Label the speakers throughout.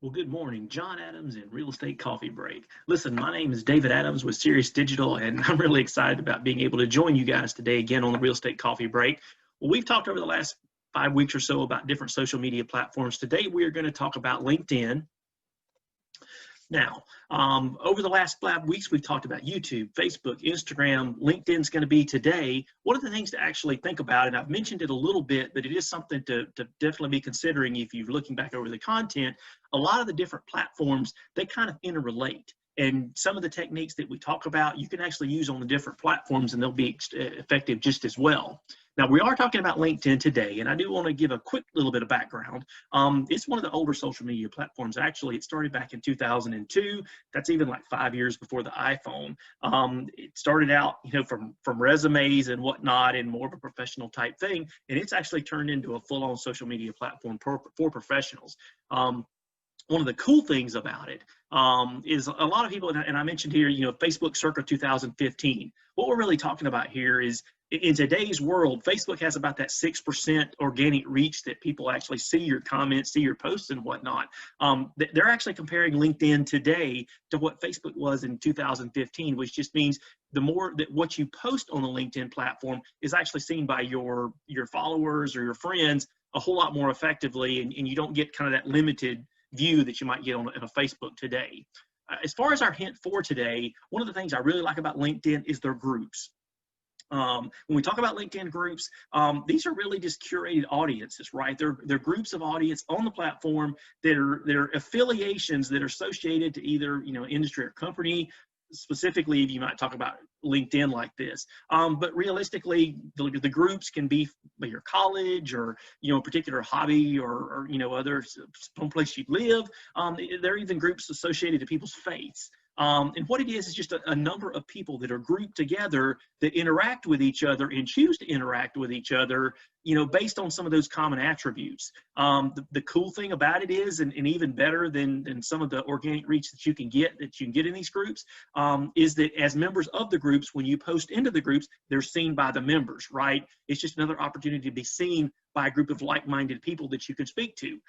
Speaker 1: Well, good morning, John Adams and Real Estate Coffee Break. Listen, my name is David Adams with Sirius Digital, and I'm really excited about being able to join you guys today again on the Real Estate Coffee Break. Well, we've talked over the last 5 weeks or so about different social media platforms. Today, we are going to talk about LinkedIn. Now, over the last 5 weeks, we've talked about YouTube, Facebook, Instagram. LinkedIn's going to be today. One of the things to actually think about, and I've mentioned it a little bit, but it is something to definitely be considering if you're looking back over the content. A lot of the different platforms, they kind of interrelate. And some of the techniques that we talk about, you can actually use on the different platforms, and they'll be effective just as well. Now, we are talking about LinkedIn today, and I do want to give a quick little bit of background. It's one of the older social media platforms. Actually, it started back in 2002. That's even like 5 years before the iPhone. It started out, from resumes and whatnot, and more of a professional type thing, and it's actually turned into a full-on social media platform for professionals. One of the cool things about it is a lot of people, and I mentioned here, Facebook circa 2015. What we're really talking about here is in today's world, Facebook has about that 6% organic reach that people actually see your comments, see your posts and whatnot. They're actually comparing LinkedIn today to what Facebook was in 2015, which just means the more that what you post on the LinkedIn platform is actually seen by your followers or your friends a whole lot more effectively, and you don't get kind of that limited view that you might get on a Facebook today. As far as our hint for today, one of the things I really like about LinkedIn is their groups. When we talk about LinkedIn groups, these are really just curated audiences, right? They're groups of audience on the platform that are affiliations that are associated to either industry or company. Specifically, you might talk about LinkedIn like this, but realistically, the groups can be your college or a particular hobby or other someplace you live. There are even groups associated to people's faiths. And what it is just a number of people that are grouped together that interact with each other and choose to interact with each other, based on some of those common attributes. The cool thing about it is, and even better than some of the organic reach that you can get in these groups, is that as members of the groups, when you post into the groups, they're seen by the members, right? It's just another opportunity to be seen by a group of like-minded people that you can speak to.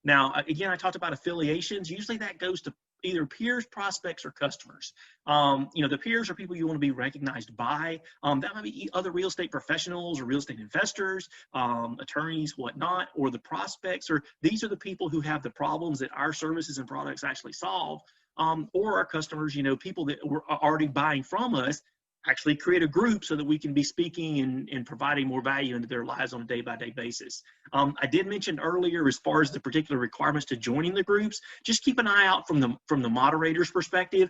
Speaker 1: Now, again, I talked about affiliations. Usually that goes to either peers, prospects, or customers. The peers are people you want to be recognized by. That might be other real estate professionals or real estate investors, attorneys, whatnot, or the prospects, or these are the people who have the problems that our services and products actually solve, or our customers, people that were already buying from us, actually create a group so that we can be speaking and providing more value into their lives on a day-by-day basis. I did mention earlier, as far as the particular requirements to joining the groups, just keep an eye out from the moderator's perspective.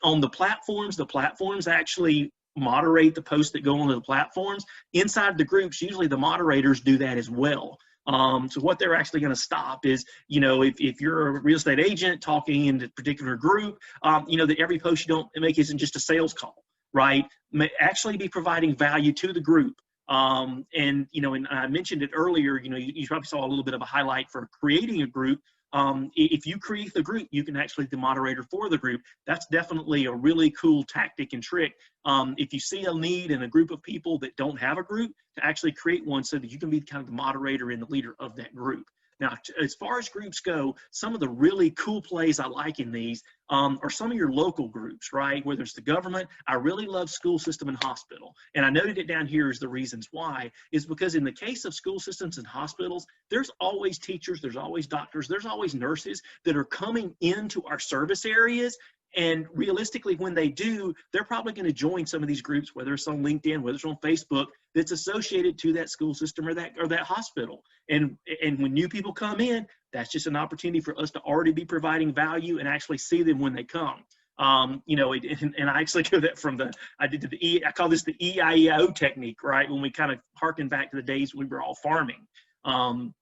Speaker 1: On the platforms actually moderate the posts that go onto the platforms. Inside the groups, usually the moderators do that as well. So what they're actually going to stop is, if you're a real estate agent talking in a particular group, that every post you don't make isn't just a sales call, right? May actually be providing value to the group. And I mentioned it earlier, you probably saw a little bit of a highlight for creating a group. If you create the group, you can actually be the moderator for the group. That's definitely a really cool tactic and trick. If you see a need in a group of people that don't have a group, to actually create one so that you can be kind of the moderator and the leader of that group. Now, as far as groups go, some of the really cool plays I like in these are some of your local groups, right? Whether it's the government, I really love school system and hospital. And I noted it down here as the reasons why, is because in the case of school systems and hospitals, there's always teachers, there's always doctors, there's always nurses that are coming into our service areas. And realistically, when they do, they're probably going to join some of these groups, whether it's on LinkedIn, whether it's on Facebook, that's associated to that school system or that hospital. And when new people come in, that's just an opportunity for us to already be providing value and actually see them when they come. And I actually go that I call this the EIEO technique, right? When we kind of harken back to the days we were all farming, and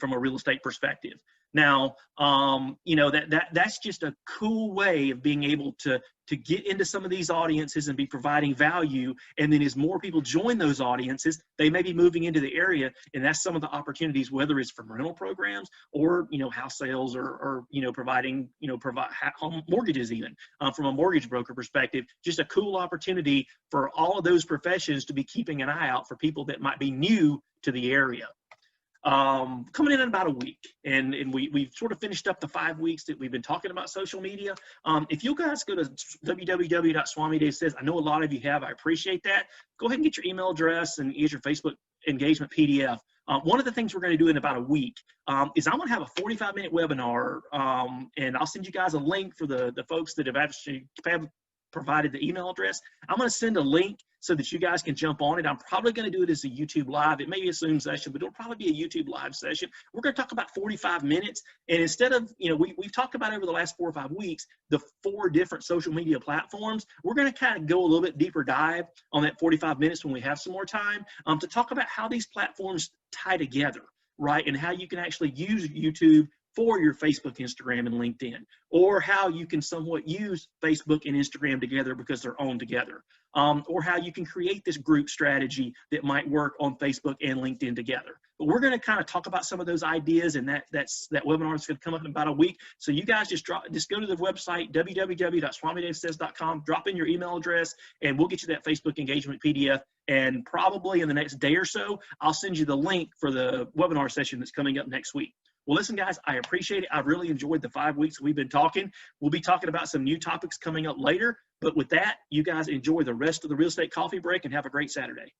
Speaker 1: from a real estate perspective. Now, that's just a cool way of being able to get into some of these audiences and be providing value. And then as more people join those audiences, they may be moving into the area. And that's some of the opportunities, whether it's from rental programs or, house sales or providing, home mortgages even, from a mortgage broker perspective, just a cool opportunity for all of those professions to be keeping an eye out for people that might be new to the area. coming in about a week. And we've sort of finished up the 5 weeks that we've been talking about social media. If you guys go to www.swamidave says, I know a lot of you have, I appreciate that. Go ahead and get your email address and get your Facebook engagement PDF. One of the things we're going to do in about a week is I'm going to have a 45-minute webinar, and I'll send you guys a link for the folks that have actually provided the email address. I'm going to send a link so that you guys can jump on it. I'm probably going to do it as a YouTube live. It may be a Zoom session, but it'll probably be a YouTube live session. We're going to talk about 45 minutes. And instead of, we've talked about over the last 4 or 5 weeks, the 4 different social media platforms. We're going to kind of go a little bit deeper dive on that 45 minutes when we have some more time to talk about how these platforms tie together, right? And how you can actually use YouTube for your Facebook, Instagram, and LinkedIn, or how you can somewhat use Facebook and Instagram together because they're owned together, or how you can create this group strategy that might work on Facebook and LinkedIn together. But we're going to kind of talk about some of those ideas, and that webinar is going to come up in about a week. So you guys just go to the website, www.swamidavesays.com, drop in your email address, and we'll get you that Facebook engagement PDF. And probably in the next day or so, I'll send you the link for the webinar session that's coming up next week. Well, listen, guys, I appreciate it. I've really enjoyed the 5 weeks we've been talking. We'll be talking about some new topics coming up later. But with that, you guys enjoy the rest of the Real Estate Coffee Break and have a great Saturday.